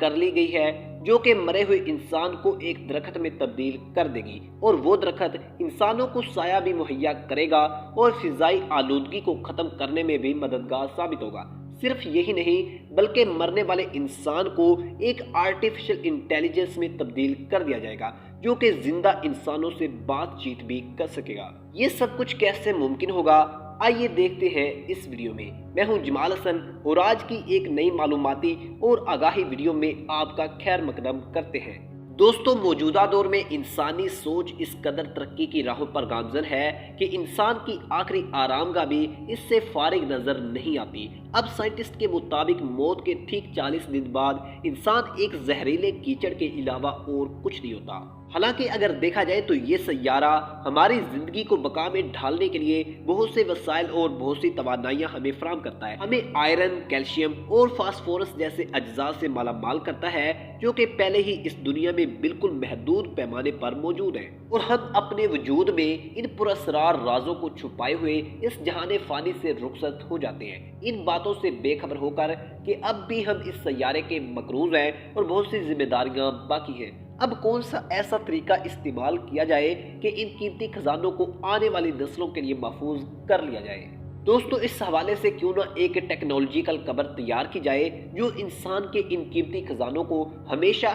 کر لی گئی ہے جو کہ مرے ہوئے انسان کو ایک درخت میں تبدیل کر دے گی، اور وہ درخت انسانوں کو سایہ بھی مہیا کرے گا اور فضائی آلودگی کو ختم کرنے میں بھی مددگار ثابت ہوگا۔ صرف یہی نہیں بلکہ مرنے والے انسان کو ایک آرٹیفیشل انٹیلیجنس میں تبدیل کر دیا جائے گا جو کہ زندہ انسانوں سے بات چیت بھی کر سکے گا۔ یہ سب کچھ کیسے ممکن ہوگا؟ آئیے دیکھتے ہیں اس ویڈیو میں۔ میں ہوں جمال حسن اور آج کی ایک نئی معلوماتی اور آگاہی ویڈیو میں آپ کا خیر مقدم کرتے ہیں۔ دوستوں موجودہ دور میں انسانی سوچ اس قدر ترقی کی راہوں پر گامزن ہے کہ انسان کی آخری آرام گاہ بھی اس سے فارغ نظر نہیں آتی۔ اب سائنٹسٹ کے مطابق موت کے ٹھیک 40 دن بعد انسان ایک زہریلے کیچڑ کے علاوہ اور کچھ نہیں ہوتا۔ حالانکہ اگر دیکھا جائے تو یہ سیارہ ہماری زندگی کو بقا میں ڈھالنے کے لیے بہت سے وسائل اور بہت سی توانائیاں ہمیں فراہم کرتا ہے۔ ہمیں آئرن، کیلشیم اور فاسفورس جیسے اجزاء سے مالا مال کرتا ہے جو کہ پہلے ہی اس دنیا میں بالکل محدود پیمانے پر موجود ہیں، اور ہم اپنے وجود میں ان پراسرار رازوں کو چھپائے ہوئے اس جہان فانی سے رخصت ہو جاتے ہیں، ان باتوں سے بے خبر ہو کر کہ اب بھی ہم اس سیارے کے مقروض ہیں اور بہت سی ذمہ داریاں باقی ہیں۔ اب کون سا ایسا طریقہ استعمال کیا جائے کہ ان قیمتی خزانوں کو آنے والی نسلوں کے لیے محفوظ کر لیا جائے؟ دوستو اس حوالے سے کیوں نہ ایک ٹیکنالوجیکل قبر تیار کی جائے جو انسان کے ان قیمتی خزانوں کو ہمیشہ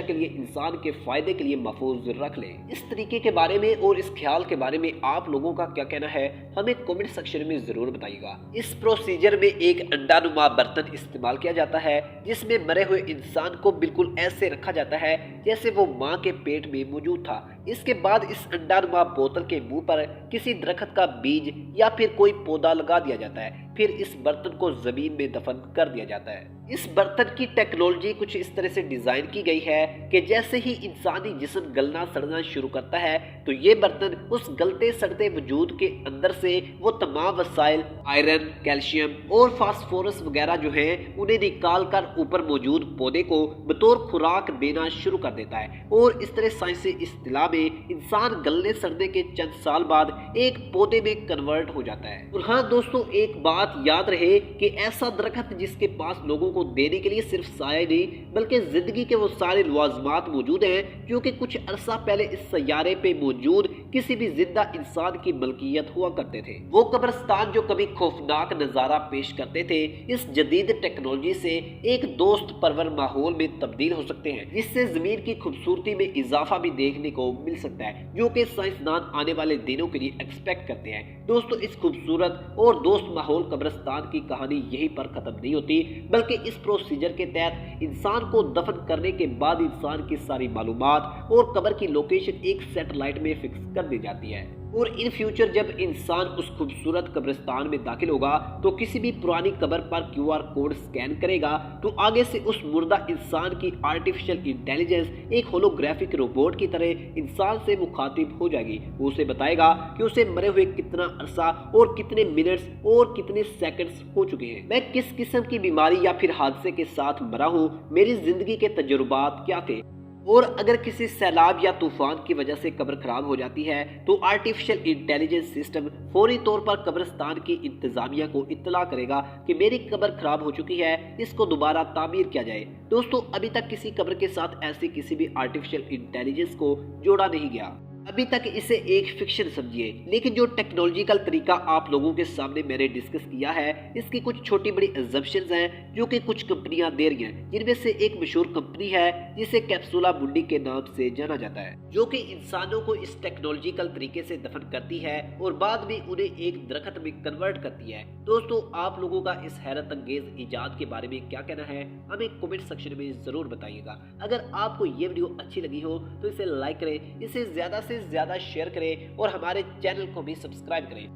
کے لیے انسان کے فائدے کے لیے محفوظ رکھ لے۔ اس طریقے کے بارے میں اور اس خیال کے بارے میں آپ لوگوں کا کیا کہنا ہے ہمیں کمنٹ سیکشن میں ضرور بتائیے گا۔ اس پروسیجر میں ایک انڈا نما برتن استعمال کیا جاتا ہے جس میں مرے ہوئے انسان کو بالکل ایسے رکھا جاتا ہے جیسے وہ ماں کے پیٹ میں موجود تھا۔ اس کے بعد اس انڈا نما بوتل کے منہ پر کسی درخت کا بیج یا پھر کوئی پودا لگا دیا جاتا ہے، پھر اس برتن کو زمین میں دفن کر دیا جاتا ہے۔ اس برتن کی ٹیکنالوجی کچھ اس طرح سے ڈیزائن کی گئی ہے کہ جیسے ہی انسانی جسم گلنا سڑنا شروع کرتا ہے تو یہ برتن اس گلتے سڑتے وجود کے اندر سے وہ تمام وسائل آئرن، کیلشیم اور فاسفورس وغیرہ جو ہیں انہیں نکال کر اوپر موجود پودے کو بطور خوراک دینا شروع کر دیتا ہے، اور اس طرح سائنسی اصطلاح میں انسان گلنے سڑنے کے چند سال بعد ایک پودے میں کنورٹ ہو جاتا ہے۔ اور ہاں دوستوں ایک بات یاد رہے کہ ایسا درخت جس کے پاس لوگوں کو دینے کے لیے صرف سایہ نہیں بلکہ زندگی کے وہ سارے لوازمات موجود ہیں جو کہ کچھ عرصہ پہلے اس سیارے پہ موجود کسی بھی زندہ انسان کی ملکیت ہوا کرتے تھے۔ وہ قبرستان جو کبھی خوفناک نظارہ پیش کرتے تھے اس جدید ٹیکنالوجی سے ایک دوست پرور ماحول میں تبدیل ہو سکتے ہیں، جس سے زمین کی خوبصورتی میں اضافہ بھی دیکھنے کو مل سکتا ہے جو کہ سائنسدان آنے والے دنوں کے لیے ایکسپیکٹ کرتے ہیں۔ دوستو اس خوبصورت اور دوست ماحول قبرستان کی کہانی یہیں پر ختم نہیں ہوتی بلکہ اس پروسیجر کے تحت انسان کو دفن کرنے کے بعد انسان کی ساری معلومات اور قبر کی لوکیشن ایک سیٹلائٹ میں فکس کر دی جاتی ہے، اور ان فیوچر جب انسان اس خوبصورت قبرستان میں داخل ہوگا تو کسی بھی پرانی قبر پر QR کوڈ سکین کرے گا تو آگے سے اس مردہ انسان کی آرٹیفیشل انٹیلیجنس ایک ہولوگرافک روبوٹ کی طرح انسان سے مخاطب ہو جائے گی۔ وہ اسے بتائے گا کہ اسے مرے ہوئے کتنا عرصہ اور کتنے منٹس اور کتنے سیکنڈز ہو چکے ہیں، میں کس قسم کی بیماری یا پھر حادثے کے ساتھ مرا ہوں، میری زندگی کے تجربات کیا تھے، اور اگر کسی سیلاب یا طوفان کی وجہ سے قبر خراب ہو جاتی ہے تو آرٹیفیشل انٹیلیجنس سسٹم فوری طور پر قبرستان کی انتظامیہ کو اطلاع کرے گا کہ میری قبر خراب ہو چکی ہے، اس کو دوبارہ تعمیر کیا جائے۔ دوستو ابھی تک کسی قبر کے ساتھ ایسی کسی بھی آرٹیفیشل انٹیلیجنس کو جوڑا نہیں گیا، ابھی تک اسے ایک فکشن سمجھیے، لیکن جو ٹیکنالوجیکل طریقہ آپ لوگوں کے سامنے میں نے ڈسکس کیا ہے اس کی کچھ چھوٹی بڑی ایگزمپشنز ہیں جو کہ کچھ کمپنیاں دے رہی ہیں، جن میں سے ایک مشہور کمپنی ہے جسے کیپسولا منڈی کے نام سے جانا جاتا ہے، جو کہ انسانوں کو اس ٹیکنالوجیکل طریقے سے دفن کرتی ہے اور بعد میں انہیں ایک درخت میں کنورٹ کرتی ہے۔ دوستو آپ لوگوں کا اس حیرت انگیز ایجاد کے بارے میں کیا کہنا ہے ہمیں کمنٹ سیکشن میں ضرور بتائیے گا۔ اگر آپ کو یہ ویڈیو اچھی لگی ہو تو اسے لائک کریں، اسے زیادہ سے زیادہ شیئر کریں اور ہمارے چینل کو بھی سبسکرائب کریں۔